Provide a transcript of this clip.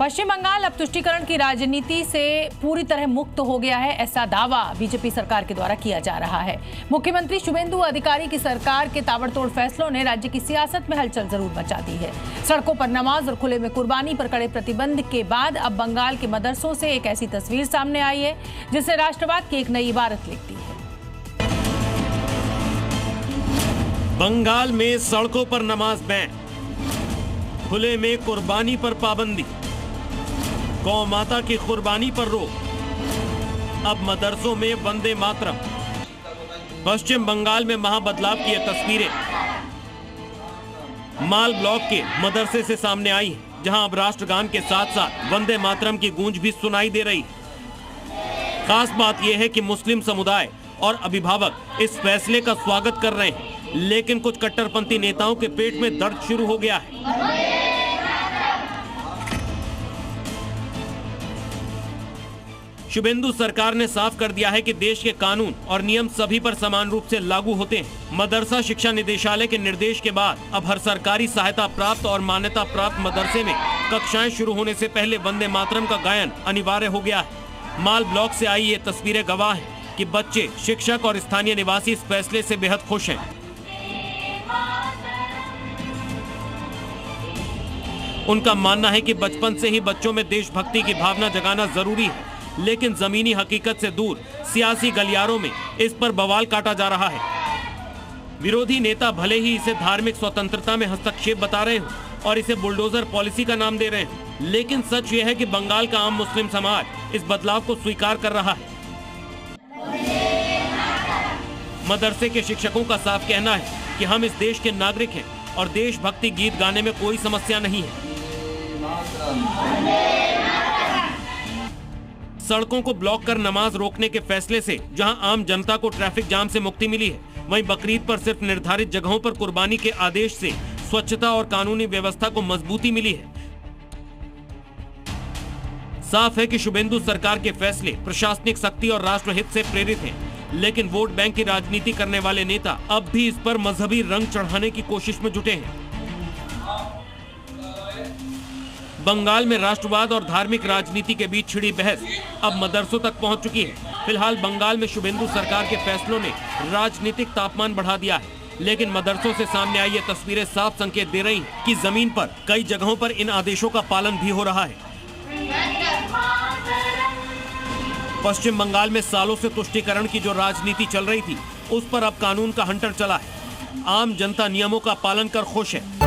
पश्चिम बंगाल अब तुष्टीकरण की राजनीति से पूरी तरह मुक्त हो गया है, ऐसा दावा बीजेपी सरकार के द्वारा किया जा रहा है। मुख्यमंत्री शुभेंदु अधिकारी की सरकार के ताबड़तोड़ फैसलों ने राज्य की सियासत में हलचल जरूर मचा दी है। सड़कों पर नमाज और खुले में कुर्बानी पर कड़े प्रतिबंध के बाद अब बंगाल के मदरसों से एक ऐसी तस्वीर सामने आई है जिससे राष्ट्रवाद की एक नई इबारत लिखती है। बंगाल में सड़कों पर नमाज बैन, खुले में कुर्बानी पर पाबंदी, गौ माता की कुर्बानी पर रोक, अब मदरसों में वंदे मातरम। पश्चिम बंगाल में महाबदलाव की ये तस्वीरें माल ब्लॉक के मदरसे से सामने आई हैं, जहां अब राष्ट्रगान के साथ साथ वंदे मातरम की गूंज भी सुनाई दे रही। खास बात यह है कि मुस्लिम समुदाय और अभिभावक इस फैसले का स्वागत कर रहे हैं, लेकिन कुछ कट्टरपंथी नेताओं के पेट में दर्द शुरू हो गया है। शुभेंदु सरकार ने साफ कर दिया है कि देश के कानून और नियम सभी पर समान रूप से लागू होते हैं। मदरसा शिक्षा निदेशालय के निर्देश के बाद अब हर सरकारी सहायता प्राप्त और मान्यता प्राप्त मदरसे में कक्षाएं शुरू होने से पहले वंदे मातरम का गायन अनिवार्य हो गया है। माल ब्लॉक से आई ये तस्वीरें गवाह हैं कि बच्चे, शिक्षक और स्थानीय निवासी इस फैसले से बेहद खुश हैं। उनका मानना है कि बचपन से ही बच्चों में देशभक्ति की भावना जगाना जरूरी है, लेकिन जमीनी हकीकत से दूर सियासी गलियारों में इस पर बवाल काटा जा रहा है। विरोधी नेता भले ही इसे धार्मिक स्वतंत्रता में हस्तक्षेप बता रहे हो और इसे बुलडोजर पॉलिसी का नाम दे रहे हैं, लेकिन सच यह है कि बंगाल का आम मुस्लिम समाज इस बदलाव को स्वीकार कर रहा है। मदरसे के शिक्षकों का साफ कहना है कि हम इस देश के नागरिक हैं और देशभक्ति गीत गाने में कोई समस्या नहीं है। सड़कों को ब्लॉक कर नमाज रोकने के फैसले से जहां आम जनता को ट्रैफिक जाम से मुक्ति मिली है, वहीं बकरीद पर सिर्फ निर्धारित जगहों पर कुर्बानी के आदेश से स्वच्छता और कानूनी व्यवस्था को मजबूती मिली है। साफ है कि शुभेंदु सरकार के फैसले प्रशासनिक सख्ती और राष्ट्रहित से प्रेरित हैं, लेकिन वोट बैंक की राजनीति करने वाले नेता अब भी इस पर मजहबी रंग चढ़ाने की कोशिश में जुटे हैं। बंगाल में राष्ट्रवाद और धार्मिक राजनीति के बीच छिड़ी बहस अब मदरसों तक पहुंच चुकी है। फिलहाल बंगाल में शुभेंदु सरकार के फैसलों ने राजनीतिक तापमान बढ़ा दिया है, लेकिन मदरसों से सामने आई ये तस्वीरें साफ संकेत दे रही हैं कि जमीन पर कई जगहों पर इन आदेशों का पालन भी हो रहा है। पश्चिम बंगाल में सालों से तुष्टीकरण की जो राजनीति चल रही थी, उस पर अब कानून का हंटर चला है। आम जनता नियमों का पालन कर खुश है।